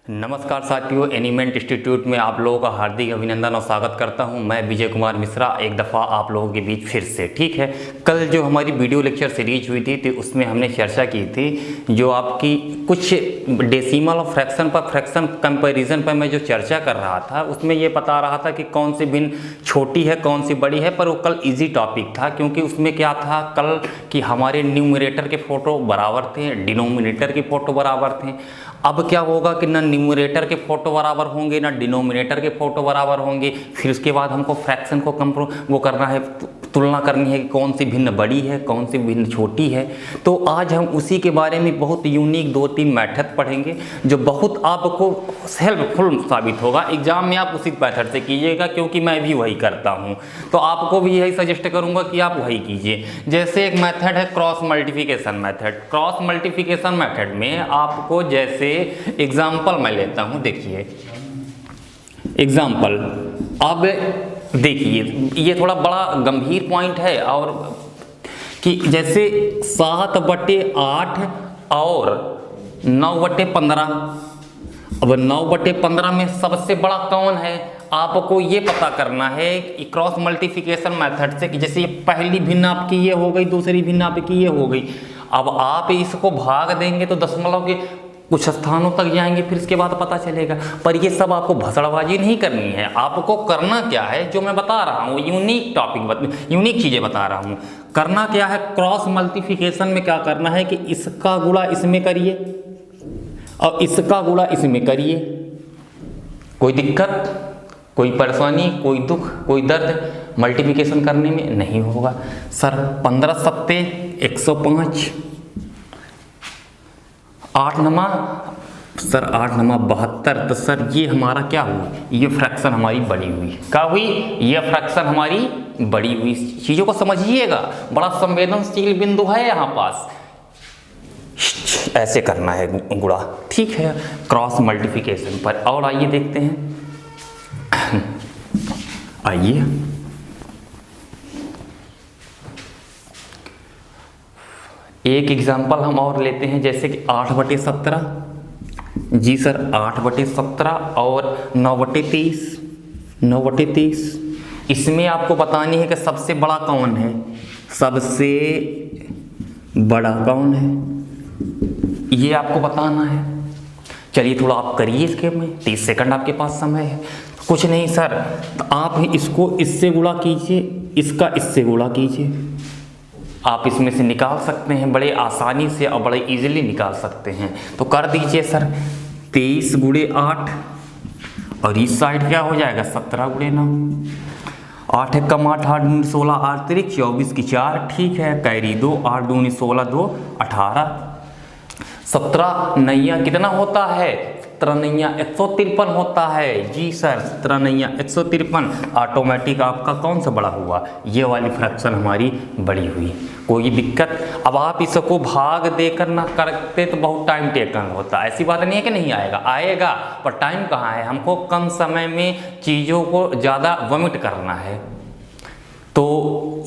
नमस्कार साथियों, एनिमेंट इंस्टीट्यूट में आप लोगों का हार्दिक अभिनंदन और स्वागत करता हूं। मैं विजय कुमार मिश्रा एक दफ़ा आप लोगों के बीच फिर से। ठीक है, कल जो हमारी वीडियो लेक्चर सीरीज हुई थी तो उसमें हमने चर्चा की थी जो आपकी कुछ डेसिमल और फ्रैक्शन कंपैरिजन पर मैं जो चर्चा कर रहा था उसमें ये बता रहा था कि कौन सी भिन्न छोटी है कौन सी बड़ी है। पर वो कल ईजी टॉपिक था क्योंकि उसमें क्या था कल कि हमारे न्यूमरेटर के फ़ोटो बराबर थे, डिनोमिनेटर के फ़ोटो बराबर थे। अब क्या होगा कि ना न्यूमरेटर के फ़ोटो बराबर होंगे ना डिनोमिनेटर के फ़ोटो बराबर होंगे। फिर उसके बाद हमको फ्रैक्शन को वो करना है, तुलना करनी है कि कौन सी भिन्न बड़ी है कौन सी भिन्न छोटी है। तो आज हम उसी के बारे में बहुत यूनिक 2-3 मेथड पढ़ेंगे जो बहुत आपको हेल्पफुल साबित होगा। एग्जाम में आप उसी मेथड से कीजिएगा क्योंकि मैं भी वही करता हूँ, तो आपको भी यही सजेस्ट करूँगा कि आप वही कीजिए। जैसे एक मेथड है cross multiplication method. Cross multiplication method में आपको जैसे एग्जाम्पल मैं लेता हूँ, देखिए एग्जाम्पल। अब देखिए ये थोड़ा बड़ा गंभीर पॉइंट है और कि जैसे 7/8 और 9/15। अब 9/15 में सबसे बड़ा कौन है आपको ये पता करना है कि क्रॉस मल्टीप्लिकेशन मेथड से कि जैसे ये पहली भिन्न आपकी ये हो गई, दूसरी भिन्न आपकी ये हो गई। अब आप इसको भाग देंगे तो दशमलव के कुछ स्थानों तक जाएंगे, फिर इसके बाद पता चलेगा। पर ये सब आपको भसड़बाजी नहीं करनी है। आपको करना क्या है जो मैं बता रहा हूँ, यूनिक चीज़ें बता रहा हूँ। करना क्या है, क्रॉस मल्टीप्लिकेशन में क्या करना है कि इसका गुणा इसमें करिए और इसका गुणा इसमें करिए। कोई दिक्कत, कोई परेशानी, कोई दुख, कोई दर्द मल्टीप्लिकेशन करने में नहीं होगा। सर 15 सत्ते 105, 8 नमा सर 8 नमा 72। तो सर ये हमारा क्या हुआ, ये फ्रैक्शन हमारी बड़ी हुई। क्या हुई, ये फ्रैक्शन हमारी बड़ी हुई। चीज़ों को समझिएगा, बड़ा संवेदनशील बिंदु है यहाँ पास। ऐसे करना है गुणा, ठीक है, क्रॉस मल्टीप्लिकेशन पर। और आइए देखते हैं, आइए एक एग्जाम्पल हम और लेते हैं जैसे कि 8/17। जी सर 8/17 और 9/23। 9/23 इसमें आपको बतानी है कि सबसे बड़ा कौन है, सबसे बड़ा कौन है, ये आपको बताना है। चलिए थोड़ा आप करिए इसके में, 30 सेकंड आपके पास समय है। कुछ नहीं सर, तो आप इसको इससे गुणा कीजिए, इसका इससे गुणा कीजिए। आप इसमें से निकाल सकते हैं बड़े आसानी से और बड़े इजीली निकाल सकते हैं। तो कर दीजिए सर 23 × 8 और इस साइड क्या हो जाएगा 17 × 9। 8 कम 8 8 दूनी 16 8 तिरिक 24 की 4, ठीक है, कैरी 2 8 दूनी 16 2 18। 17 नैया कितना होता है, 17 नैया 153 होता है। जी सर 17 नैया 153। ऑटोमेटिक आपका कौन सा बड़ा हुआ, ये वाली फ्रैक्शन हमारी बड़ी हुई। कोई दिक्कत। अब आप इसको भाग देकर ना करते तो बहुत टाइम टेकन होता। ऐसी बात नहीं है कि नहीं आएगा, आएगा, पर टाइम कहाँ है। हमको कम समय में चीज़ों को ज़्यादा वमिट करना है। तो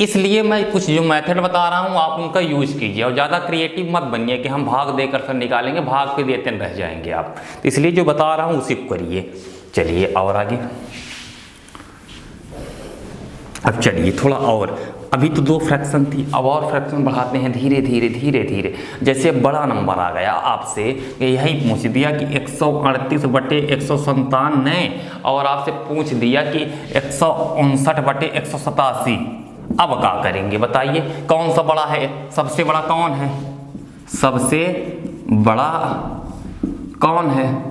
इसलिए मैं कुछ जो मेथड बता रहा हूँ आप उनका यूज़ कीजिए और ज़्यादा क्रिएटिव मत बनिए कि हम भाग देकर सर निकालेंगे, भाग पे देते रह जाएंगे आप। तो इसलिए जो बता रहा हूँ उसी को करिए। चलिए और आगे, अब चलिए थोड़ा और, अभी तो 2 फ्रैक्शन थी, अब और फ्रैक्शन बढ़ाते हैं धीरे धीरे धीरे धीरे। जैसे बड़ा नंबर आ गया, आपसे यही पूछ दिया कि 138/157 और आपसे पूछ दिया कि 159/187। अब क्या करेंगे बताइए, कौन सा बड़ा है, सबसे बड़ा कौन है, सबसे बड़ा कौन है।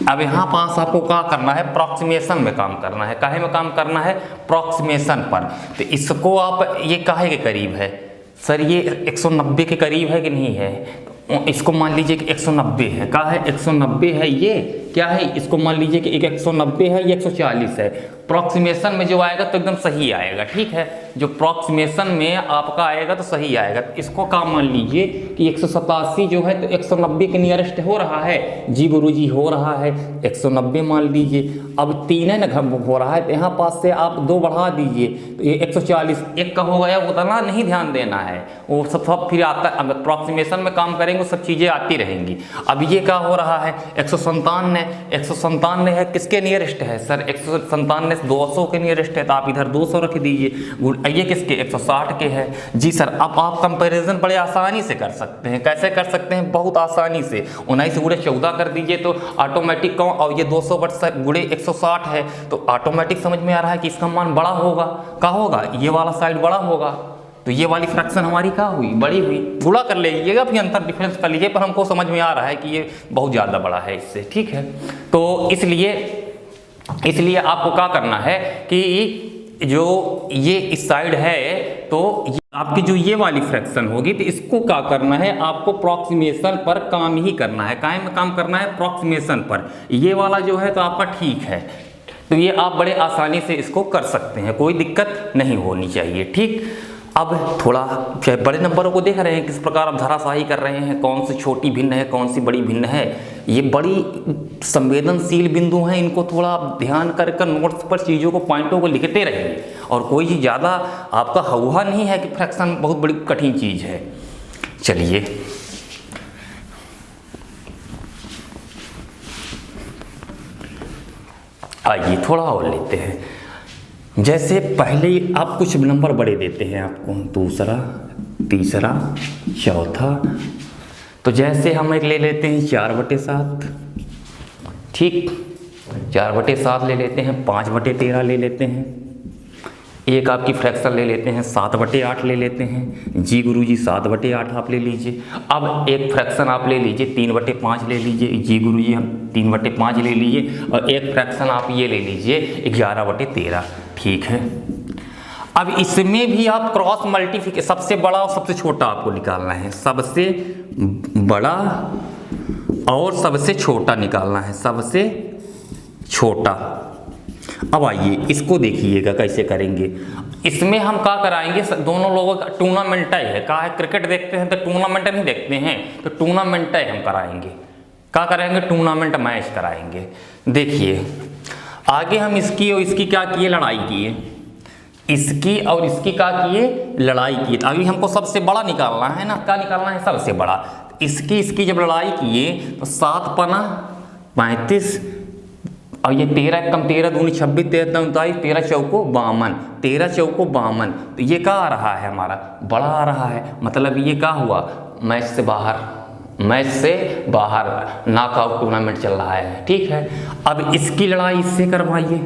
अब यहाँ पास आपको क्या करना है, अप्रॉक्सीमेशन में काम करना है। काहे में काम करना है, अप्रॉक्सीमेशन पर। तो इसको आप, ये काहे के करीब है सर, ये 190 के करीब है कि नहीं है। तो इसको मान लीजिए कि 190 है। क्या है, 190 है। ये क्या है, इसको मान लीजिए कि 190 है, ये 140 है। प्रॉक्सिमेशन में जो आएगा तो एकदम सही आएगा, ठीक है। जो प्रॉक्सिमेशन में आपका आएगा तो सही आएगा। इसको काम मान लीजिए कि 187 जो है तो 190 के नियरेस्ट हो रहा है। जी गुरुजी हो रहा है 190 मान लीजिए। अब 3 है ना हो रहा है तो यहाँ पास से आप 2 बढ़ा दीजिए तो ये 140 एक का हो गया। उतना नहीं ध्यान देना है, वो सब फिर आता। अब अप्रॉक्सीमेशन में काम करेंगे सब चीज़ें आती रहेंगी। अब ये क्या हो रहा है 197 है किसके नियरेस्ट है सर? 197 200 के नियरेस्ट है तो आप इधर 200 रख दीजिए। ये किसके 160 के है जी सर। अब आप कंपैरिजन बड़े आसानी से कर सकते हैं। कैसे कर सकते हैं? बहुत आसानी से 19 गुणे 14 कर दीजिए तो ऑटोमेटिक कौन, और ये 200 गुणे 160 है तो ऑटोमेटिक समझ में आ रहा है कि इसका मान बड़ा होगा। क्या होगा? ये वाला साइड बड़ा होगा। तो ये वाली फ्रैक्शन हमारी क्या हुई? बड़ी हुई। गुणा कर लीजिएगा फिर अंतर डिफरेंस कर लीजिए, पर हमको समझ में आ रहा है कि ये बहुत ज़्यादा बड़ा है इससे, ठीक है। तो इसलिए आपको क्या करना है कि जो ये इस साइड है तो आपकी जो ये वाली फ्रैक्शन होगी तो इसको क्या करना है? आपको प्रॉक्सिमेशन पर काम ही करना है। काय में काम करना है? प्रॉक्सिमेशन पर। ये वाला जो है तो आपका ठीक है, तो ये आप बड़े आसानी से इसको कर सकते हैं, कोई दिक्कत नहीं होनी चाहिए, ठीक। अब थोड़ा बड़े नंबरों को देख रहे हैं किस प्रकार आप धराशाही कर रहे हैं, कौन सी छोटी भिन्न है कौन सी बड़ी भिन्न है। ये बड़ी संवेदनशील बिंदु हैं, इनको थोड़ा आप ध्यान कर नोट्स पर चीज़ों को पॉइंटों को लिखते रहिए। और कोई चीज़ ज़्यादा आपका हुआ नहीं है कि फ्रैक्शन बहुत बड़ी कठिन चीज़ है। चलिए आइए थोड़ा और लेते हैं। जैसे पहले आप कुछ नंबर बड़े देते हैं आपको, दूसरा, तीसरा, चौथा। तो जैसे हम एक ले लेते हैं 4/7, ठीक, 4/7 ले लेते हैं, 5/13 ले लेते हैं, एक आपकी फ्रैक्शन ले लेते हैं 7/8 ले लेते हैं। जी गुरुजी 7/8 आप ले लीजिए। अब एक फ्रैक्शन आप ले लीजिए 3/5 ले लीजिए। जी गुरुजी हम 3/5 ले लीजिए। और एक फ्रैक्शन आप ये ले लीजिए 11/13, ठीक है। अब इसमें भी आप क्रॉस मल्टीप्लिकेशन, सबसे बड़ा और सबसे छोटा आपको निकालना है। सबसे बड़ा और सबसे छोटा निकालना है, सबसे छोटा। अब आइए इसको देखिएगा कैसे करेंगे। इसमें हम क्या कराएंगे? दोनों लोगों का टूर्नामेंट है। क्या है? क्रिकेट देखते हैं तो टूर्नामेंट नहीं देखते हैं, तो टूर्नामेंट हम कराएंगे। क्या कराएंगे? टूर्नामेंट मैच कराएंगे। देखिए आगे हम इसकी और इसकी क्या किए? लड़ाई किए। इसकी और इसकी क्या किए? लड़ाई किए। अभी हमको सबसे बड़ा निकालना है ना। क्या निकालना है? सबसे बड़ा। इसकी जब लड़ाई किए तो 7×5 35 और ये 13 कम 13 दूनी 26 13 39 13 चौको 52 13 चौको 52। तो ये क्या आ रहा है? हमारा बड़ा आ रहा है। मतलब ये क्या हुआ? मैच से बाहर नॉकआउट टूर्नामेंट चल रहा है, ठीक है। अब इसकी लड़ाई इससे करवाइए,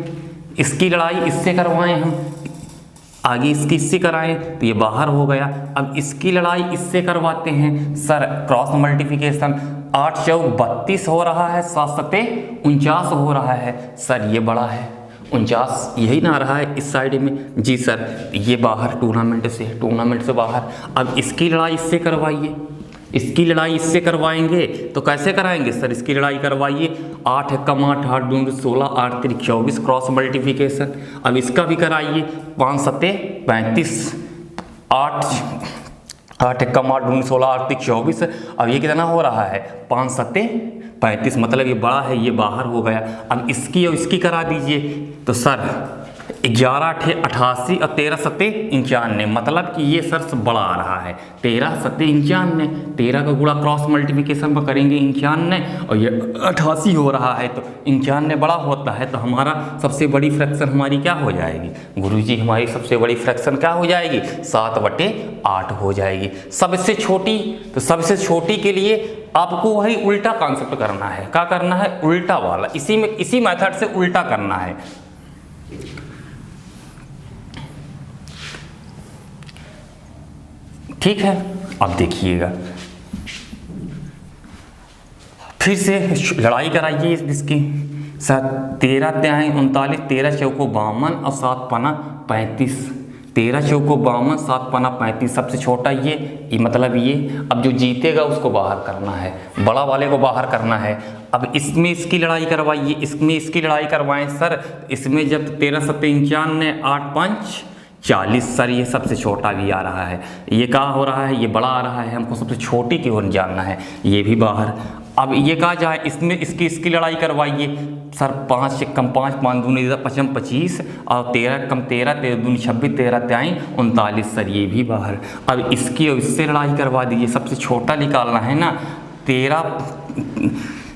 इसकी लड़ाई इससे करवाएं हम, आगे इससे कराएं तो ये बाहर हो गया। अब इसकी लड़ाई इससे करवाते हैं सर, क्रॉस मल्टीप्लिकेशन। 8 चौक 32 हो रहा है, 7 सते 49 हो रहा है। सर ये बड़ा है 49, यही ना आ रहा है इस साइड में। जी सर ये बाहर टूर्नामेंट से बाहर। अब इसकी लड़ाई इससे करवाइए, इसकी लड़ाई इससे करवाएंगे तो कैसे कराएंगे सर? इसकी लड़ाई करवाइए 8 कम 8 8 दूनी 16 8 3 24 क्रॉस मल्टीप्लिकेशन। अब इसका भी कराइए 5 सते 35 8 कम 8 दूनी 16 8 3 24। अब ये कितना हो रहा है? 5 सते 35, मतलब ये बड़ा है, ये बाहर हो गया। अब इसकी और इसकी करा दीजिए तो सर 11 8 88 और 13 सते 91, मतलब कि ये सर बड़ा आ रहा है 13 सते 91। 13 का गुणा क्रॉस मल्टीप्लिकेशन पर करेंगे 91 और ये 88 हो रहा है तो 91 बड़ा होता है। तो हमारा सबसे बड़ी फ्रैक्शन हमारी क्या हो जाएगी गुरुजी? हमारी सबसे बड़ी फ्रैक्शन क्या हो जाएगी? 7/8 हो जाएगी। सबसे छोटी, तो सबसे छोटी के लिए आपको वही उल्टा कॉन्सेप्ट करना है। क्या करना है? उल्टा वाला, इसी मेथड से उल्टा करना है। ठीक है, अब देखिएगा फिर से लड़ाई कराइए इसकी। 13 39 39 13 चौको 52 और 7 5 35। 13 चौको 52, 7 पना 35, सबसे छोटा ये मतलब ये। अब जो जीतेगा उसको बाहर करना है, बड़ा वाले को बाहर करना है। अब इसमें इसकी लड़ाई करवाइए, इसमें इसकी लड़ाई करवाएं सर। इसमें जब 13 सत्ते 91, 8 5 40 सर, ये सबसे छोटा भी आ रहा है, ये कहाँ हो रहा है, ये बड़ा आ रहा है, हमको सबसे छोटी की ओर जानना है, ये भी बाहर। अब ये कहा जाए इसमें इसकी लड़ाई करवाइए सर। 5 कम 5, 5 दूनी 55 25 और 13 कम 13, 13 दूनी 26, 13 23 39 सर, ये भी बाहर। अब इसकी और इससे लड़ाई करवा दीजिए, सबसे छोटा निकालना है ना। 13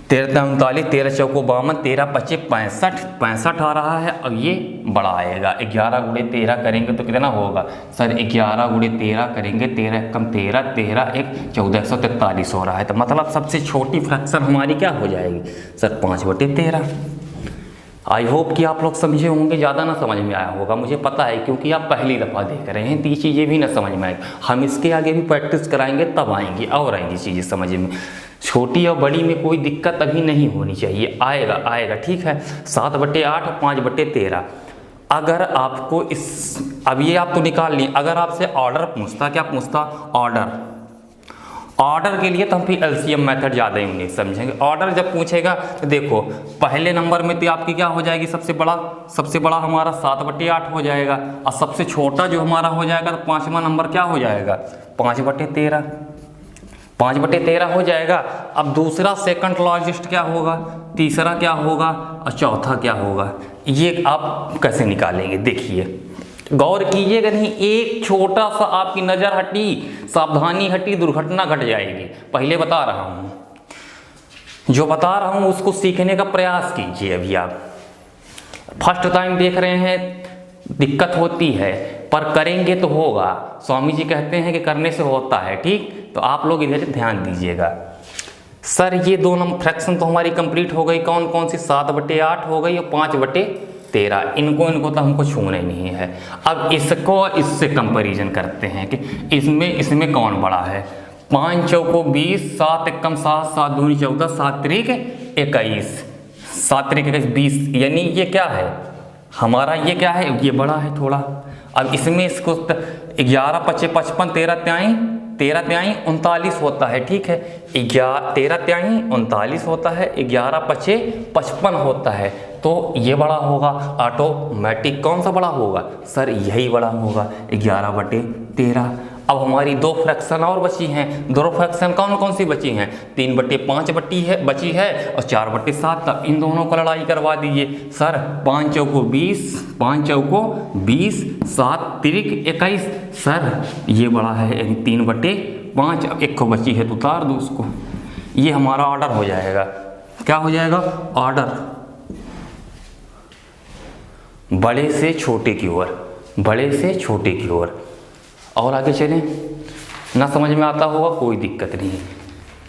39, 13 चौको 52, 13 25 65 आ रहा है। अब ये बड़ा आएगा, 11 गुणे 13 करेंगे तो कितना होगा सर, 11 गुणे 13 करेंगे, 13 कम 13, 13 1 1443 हो रहा है। तो मतलब सबसे छोटी फ्रैक्शन हमारी क्या हो जाएगी सर, 5/13। आई होप कि आप लोग समझे होंगे, ज़्यादा ना समझ में आया होगा, मुझे पता है, क्योंकि आप पहली दफ़ा देख रहे हैं तो ये चीज़ें भी ना समझ में आएगी। हम इसके आगे भी प्रैक्टिस कराएंगे तब आएंगी और आएंगी चीज़ें समझ में। छोटी और बड़ी में कोई दिक्कत अभी नहीं होनी चाहिए, आएगा ठीक है। 7/8 5/13। अगर आपको अब ये आप तो निकाल लिए, अगर आपसे ऑर्डर पूछता, क्या पूछता, ऑर्डर के लिए तो हम फिर एलसीएम मेथड ज़्यादा ही नहीं समझेंगे। ऑर्डर जब पूछेगा तो देखो पहले नंबर में तो आपकी क्या हो जाएगी, सबसे बड़ा हमारा 7/8 हो जाएगा, और सबसे छोटा जो हमारा हो जाएगा तो 5वां नंबर क्या हो जाएगा, 5/13 हो जाएगा। अब दूसरा सेकंड लार्जेस्ट क्या होगा, तीसरा क्या होगा और चौथा क्या होगा, ये आप कैसे निकालेंगे देखिए, गौर कीजिएगा। नहीं, एक छोटा सा आपकी नज़र हटी, सावधानी हटी, दुर्घटना घट जाएगी। पहले बता रहा हूँ, जो बता रहा हूँ उसको सीखने का प्रयास कीजिए। अभी आप फर्स्ट टाइम देख रहे हैं, दिक्कत होती है, पर करेंगे तो होगा। स्वामी जी कहते हैं कि करने से होता है, ठीक। तो आप लोग इधर ध्यान दीजिएगा। सर ये 2 नंबर फ्रैक्शन तो हमारी कंप्लीट हो गई, कौन कौन सी, 7/8 हो गई और 5/13। इनको तो हमको छूना ही नहीं है। अब इसको इससे कंपैरिजन करते हैं कि इसमें कौन बड़ा है। 5 चौको 20, 7 एकम 7, 7 दूनी 14, 7 त्रिक 21, 7 त्रिक 20, यानी ये क्या है हमारा, ये क्या है, ये बड़ा है थोड़ा। अब इसमें इसको 11 25 55, 13 23 39 होता है, ठीक है। 13 23 39 होता है, 11 25 55 होता है, तो ये बड़ा होगा ऑटोमेटिक। कौन सा बड़ा होगा सर, यही बड़ा होगा, 11/13। अब हमारी 2 फ्रैक्शन और बची हैं। 2 फ्रैक्शन कौन कौन सी बची हैं, 3/5 बची है और 4/7। तब इन दोनों को लड़ाई करवा दीजिए सर। 5 चौको 20, 5 चौको 20, 7 त्रिक 21 सर, ये बड़ा है, 3/5। अब 1 को बची है तो उतार दो उसको, ये हमारा ऑर्डर हो जाएगा। क्या हो जाएगा, ऑर्डर बड़े से छोटे की ओर, बड़े से छोटे की ओर। और आगे चलें, ना समझ में आता होगा कोई दिक्कत नहीं,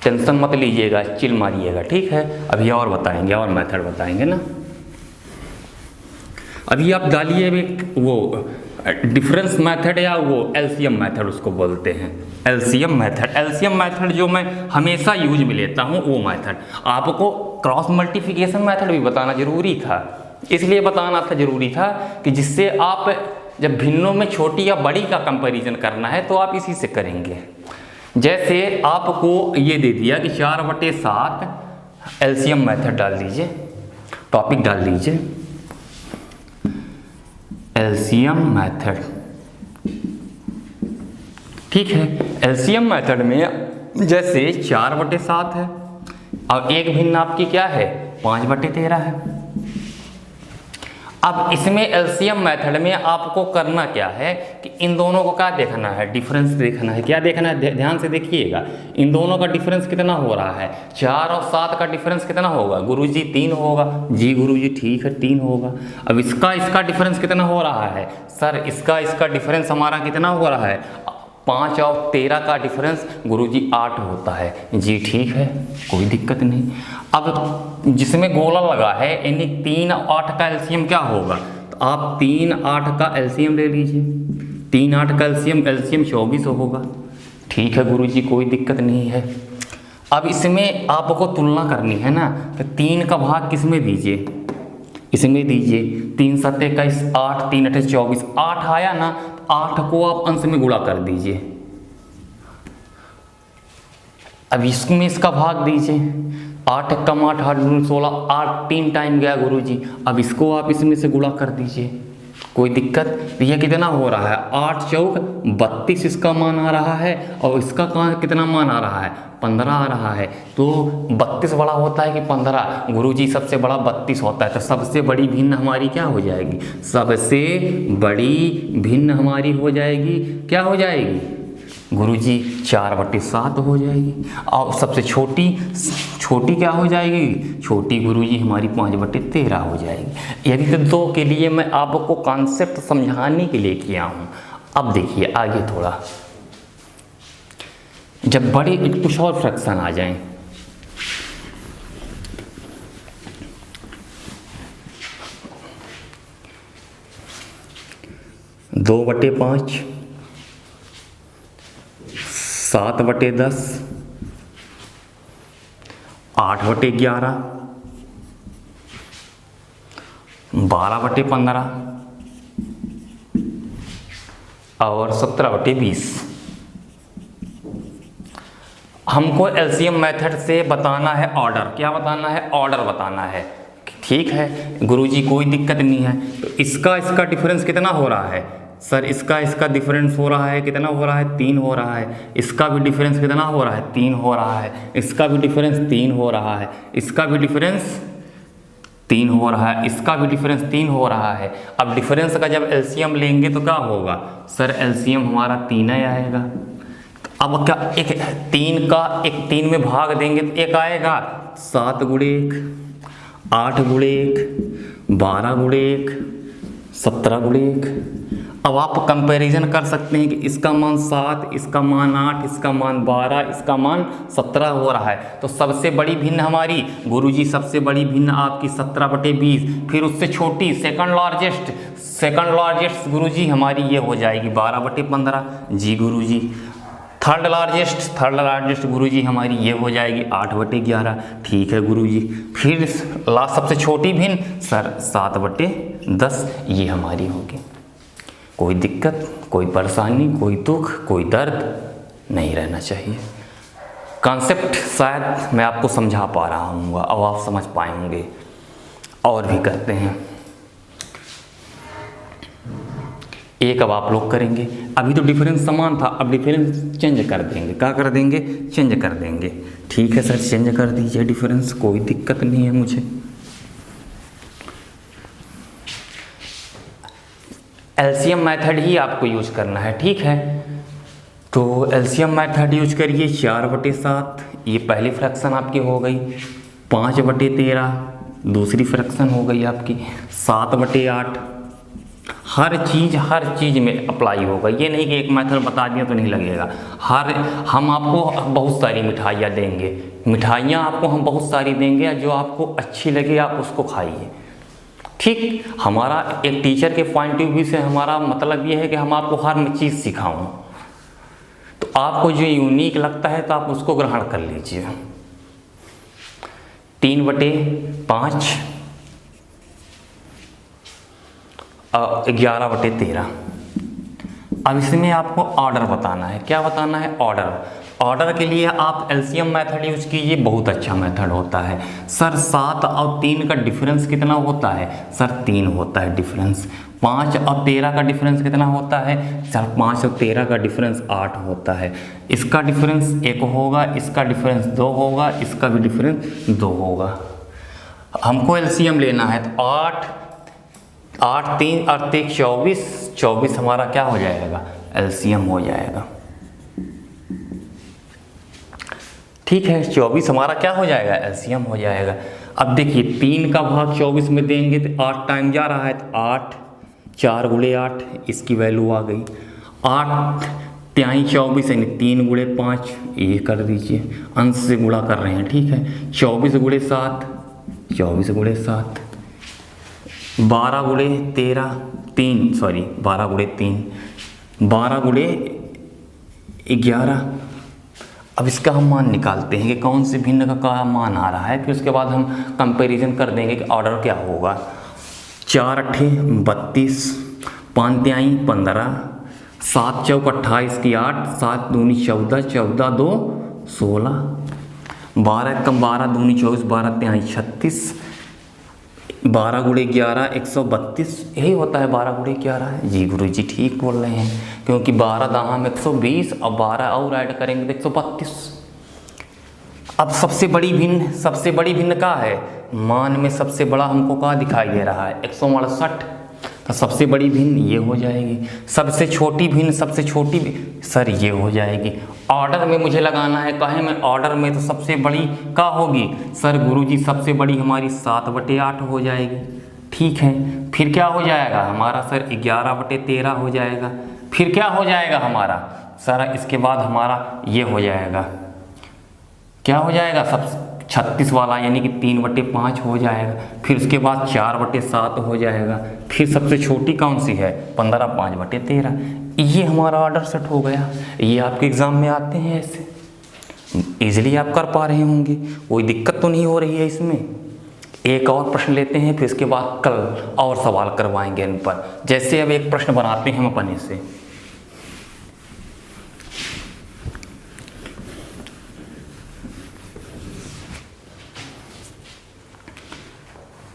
टेंशन मत लीजिएगा, चिल मारिएगा, ठीक है। अभी और बताएंगे, और मेथड बताएंगे ना। अभी आप डालिए वो डिफरेंस मेथड या वो एलसीएम मेथड उसको बोलते हैं, एलसीएम मेथड जो मैं हमेशा यूज में लेता हूँ वो मेथड। आपको क्रॉस मल्टीप्लिकेशन मेथड भी बताना जरूरी था, इसलिए बताना था जरूरी था कि जिससे आप जब भिन्नों में छोटी या बड़ी का कंपैरिजन करना है तो आप इसी से करेंगे। जैसे आपको ये दे दिया कि 4/7 एलसीएम मेथड डाल दीजिए, टॉपिक डाल दीजिए एलसीएम मेथड, ठीक है। एलसीएम मेथड में जैसे 4/7 है और एक भिन्न आपकी क्या है, 5/13 है। अब इसमें एलसीएम मेथड में आपको करना क्या है कि इन दोनों को क्या देखना है, डिफरेंस देखना है। क्या देखना है, ध्यान से देखिएगा, इन दोनों का डिफरेंस कितना हो रहा है। 4 और 7 का डिफरेंस कितना होगा गुरुजी, 3 होगा। जी गुरुजी ठीक है, 3 होगा। अब इसका डिफरेंस कितना हो रहा है सर, इसका डिफरेंस हमारा कितना हो रहा है, 5 और 13 का डिफरेंस गुरुजी 8 होता है। जी ठीक है, कोई दिक्कत नहीं। अब जिसमें गोला लगा है यानी 3 और 8 का एलसीएम क्या होगा, तो आप 3 8 का एलसीएम ले लीजिए। 3 8 का एलसीएम 24 होगा, ठीक है गुरुजी, कोई दिक्कत नहीं है। अब इसमें आपको तुलना करनी है ना, तो 3 का भाग किस में दीजिए, इसमें दीजिए। 3 7 21 8, 3 8 24, 8 आया ना, 8 को आप अंश में गुणा कर दीजिए। अब इसमें इसका भाग दीजिए। 8 कम 8 8 दूनी 16, 8 3 टाइम गया गुरुजी। अब इसको आप इसमें से गुणा कर दीजिए, कोई दिक्कत। यह कितना हो रहा है, 8 चौक 32 इसका मान आ रहा है, और इसका कितना मान आ रहा है, 15 आ रहा है। तो 32 बड़ा होता है कि 15? गुरुजी सबसे बड़ा 32 होता है। तो सबसे बड़ी भिन्न हमारी क्या हो जाएगी, सबसे बड़ी भिन्न हमारी हो जाएगी, क्या हो जाएगी गुरुजी, 4/7 हो जाएगी। और सबसे छोटी क्या हो जाएगी, छोटी गुरुजी हमारी 5/13 हो जाएगी। यदि तो 2 के लिए मैं आपको कॉन्सेप्ट समझाने के लिए किया हूँ। अब देखिए आगे थोड़ा, जब बड़े कुछ और फ्रैक्शन आ जाएं, दो बटे 5, 7/10, 8/11, 12/15 और 17/20। हमको एलसीएम मेथड से बताना है ऑर्डर। क्या बताना है, ऑर्डर बताना है। ठीक है गुरुजी, कोई दिक्कत नहीं है। तो इसका डिफरेंस कितना हो रहा है सर, इसका डिफरेंस हो रहा है, कितना हो रहा है, 3 हो रहा है। इसका भी डिफरेंस कितना हो रहा है, 3 हो रहा है। इसका भी डिफरेंस 3 हो रहा है। इसका भी डिफरेंस 3 हो रहा है। इसका भी डिफरेंस 3 हो रहा है। अब डिफरेंस का जब एलसीएम लेंगे तो क्या होगा सर, एलसीएम हमारा 3 ही आएगा। अब क्या, एक 3 का 3 में भाग देंगे तो 1 आएगा। 7 × 1, 8 × 1, 12 × 1, 17 × 1। अब आप कंपैरिजन कर सकते हैं कि इसका मान 7, इसका मान 8, इसका मान 12, इसका मान 17 हो रहा है। तो सबसे बड़ी भिन्न हमारी गुरुजी, सबसे बड़ी भिन्न आपकी 17/20। फिर उससे छोटी सेकंड लार्जेस्ट गुरुजी हमारी ये हो जाएगी 12/15। जी गुरुजी। थर्ड लार्जेस्ट गुरुजी हमारी ये हो जाएगी 8/11। ठीक है गुरुजी। फिर लास्ट सबसे छोटी भिन्न सर 7/10 ये हमारी होगी। कोई दिक्कत, कोई परेशानी, कोई दुख, कोई दर्द नहीं रहना चाहिए। कॉन्सेप्ट शायद मैं आपको समझा पा रहा हूँ, अब आप समझ पाए होंगे। और भी करते हैं, एक अब आप लोग करेंगे। अभी तो डिफरेंस समान था, अब डिफरेंस चेंज कर देंगे। क्या कर देंगे, चेंज कर देंगे। ठीक है सर, चेंज कर दीजिए डिफरेंस, कोई दिक्कत नहीं है मुझे। एलसीएम मेथड ही आपको यूज करना है, ठीक है। तो एलसीएम मेथड यूज करिए। 4/7 ये पहली फ्रैक्शन आपकी हो गई। 5/13 दूसरी फ्रैक्शन हो गई आपकी। 7/8 हर चीज़ में अप्लाई होगा। ये नहीं कि एक मेथड बता दिया तो नहीं लगेगा। हम आपको बहुत सारी मिठाइयाँ देंगे, मिठाइयाँ आपको हम बहुत सारी देंगे, जो आपको अच्छी लगे आप उसको खाइए। ठीक, हमारा एक टीचर के पॉइंट ऑफ व्यू से हमारा मतलब ये है कि हम आपको हर चीज़ सिखाऊं। तो आपको जो यूनिक लगता है तो आप उसको ग्रहण कर लीजिए। 3/5 11/13। अब इसमें आपको ऑर्डर बताना है। क्या बताना है, ऑर्डर के लिए आप एलसीएम मेथड यूज कीजिए, बहुत अच्छा मेथड होता है। सर 7 और 3 का डिफरेंस कितना होता है, सर 3 होता है डिफरेंस। 5 और 13 का डिफरेंस कितना होता है, सर 5 और 13 का डिफरेंस 8 होता है। इसका डिफरेंस 1 होगा, इसका डिफरेंस 2 होगा, इसका भी डिफरेंस 2 होगा। हमको एलसीएम लेना है तो 8 3 और 3 24 हमारा क्या हो जाएगा, एलसीएम हो जाएगा। ठीक है, 24 हमारा क्या हो जाएगा, एलसीएम हो जाएगा। अब देखिए 3 का भाग 24 में देंगे तो 8 टाइम जा रहा है तो 8, 4 × 8 इसकी वैल्यू आ गई। 8 3 24 यानी 3 × 5 ये कर दीजिए, अंश से गुणा कर रहे हैं। ठीक है, 24 × 7 12 × 13 12 × 11। अब इसका हम मान निकालते हैं कि कौन से भिन्न का क्या मान आ रहा है। फिर उसके बाद हम कंपैरिजन कर देंगे कि ऑर्डर क्या होगा। 4 × 8 = 32, 5 × 3 = 15, 7 चौक 28 की 8, 7 दूनी 14, 14 2 16, 12 कम 12 दूनी 24, 12 तिहाई 36, 12 गुणे 11 132, यही होता है 12 गुणे 11। जी गुरु जी ठीक बोल रहे हैं, क्योंकि 12 दाम 120 और 12 और ऐड करेंगे तो 132। अब सबसे बड़ी भिन्न का है, मान में सबसे बड़ा हमको क्या दिखाई दे रहा है 168, तो सबसे बड़ी भिन्न ये हो जाएगी। सबसे छोटी भिन्न सर ये हो जाएगी। ऑर्डर में मुझे लगाना है, कहे में ऑर्डर में तो सबसे बड़ी क्या होगी सर गुरुजी, सबसे बड़ी हमारी 7/8 हो जाएगी। ठीक है, फिर क्या हो जाएगा हमारा सर 11/13 हो जाएगा। फिर क्या हो जाएगा हमारा सर, इसके बाद हमारा ये हो जाएगा, क्या हो जाएगा सब 36 वाला, यानी कि 3/5 हो जाएगा। फिर उसके बाद 4/7 हो जाएगा। फिर सबसे छोटी कौन सी है 15, 5/13। ये हमारा ऑर्डर सेट हो गया। ये आपके एग्ज़ाम में आते हैं, ऐसे इजीली आप कर पा रहे होंगे, कोई दिक्कत तो नहीं हो रही है इसमें। एक और प्रश्न लेते हैं, फिर इसके बाद कल और सवाल करवाएंगे इन पर। जैसे अब एक प्रश्न बनाते हैं हम अपने से,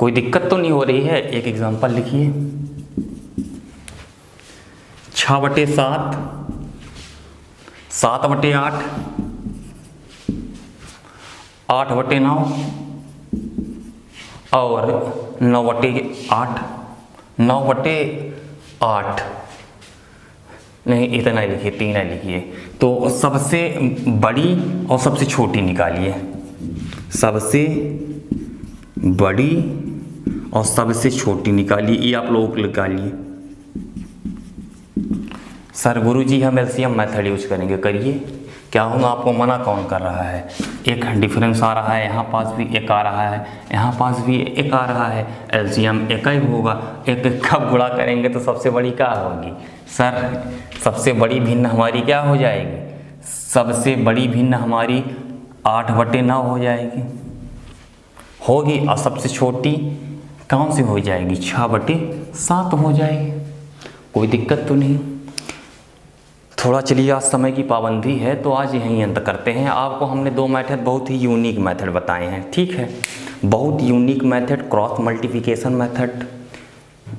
कोई दिक्कत तो नहीं हो रही है। एक एग्जांपल लिखिए, 6/7, 7/8, 8/9 और 9/8, 9/8 नहीं, इतना ही लिखिए, 3 ही लिखिए। तो सबसे बड़ी और सबसे छोटी निकालिए, सबसे बड़ी और सबसे छोटी निकालिए, ये आप लोगों को निकालिए। सर गुरुजी हम एलसीएम मेथड यूज करेंगे, करिए। क्या होगा, आपको मना कौन कर रहा है? एक डिफरेंस आ रहा है, यहाँ पास भी एक आ रहा है, यहाँ पास भी एक आ रहा है, एलसीएम एक ही होगा। एक कब गुणा करेंगे तो सबसे बड़ी क्या होगी सर? सबसे बड़ी भिन्न हमारी क्या हो जाएगी? सबसे बड़ी भिन्न हमारी 8/9 हो जाएगी, होगी। और सबसे छोटी कौन सी हो जाएगी? 6/7 हो जाएगी। कोई दिक्कत तो नहीं। थोड़ा चलिए, आज समय की पाबंदी है तो आज यहीं अंत करते हैं। आपको हमने 2 मेथड, बहुत ही यूनिक मेथड बताए हैं, ठीक है। बहुत unique method, cross multiplication method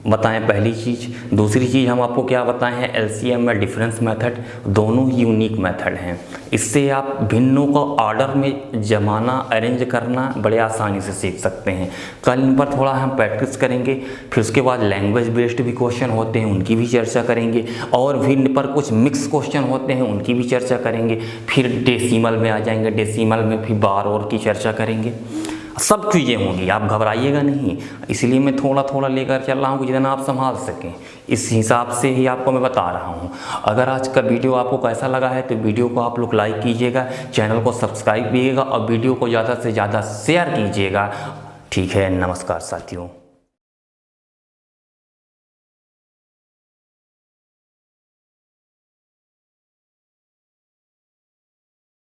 बताएं पहली चीज़। दूसरी चीज़ हम आपको क्या बताए हैं, एलसीएम में डिफरेंस मेथड। दोनों ही यूनिक मेथड हैं। इससे आप भिन्नों को ऑर्डर में जमाना, अरेंज करना बड़े आसानी से सीख सकते हैं। कल इन पर थोड़ा हम प्रैक्टिस करेंगे। फिर उसके बाद लैंग्वेज बेस्ड भी क्वेश्चन होते हैं, उनकी भी चर्चा करेंगे। और भी इन पर कुछ मिक्स क्वेश्चन होते हैं, उनकी भी चर्चा करेंगे। फिर डेसिमल में आ जाएंगे, डेसिमल में फिर बार और की चर्चा करेंगे। सब चीज़ें होंगी, आप घबराइएगा नहीं। इसलिए मैं थोड़ा थोड़ा लेकर चल रहा हूँ कि जितना आप संभाल सकें, इस हिसाब से ही आपको मैं बता रहा हूँ। अगर आज का वीडियो आपको कैसा लगा है तो वीडियो को आप लोग लाइक कीजिएगा, चैनल को सब्सक्राइब कीजिएगा और वीडियो को ज़्यादा से ज़्यादा शेयर कीजिएगा। ठीक है, नमस्कार साथियों।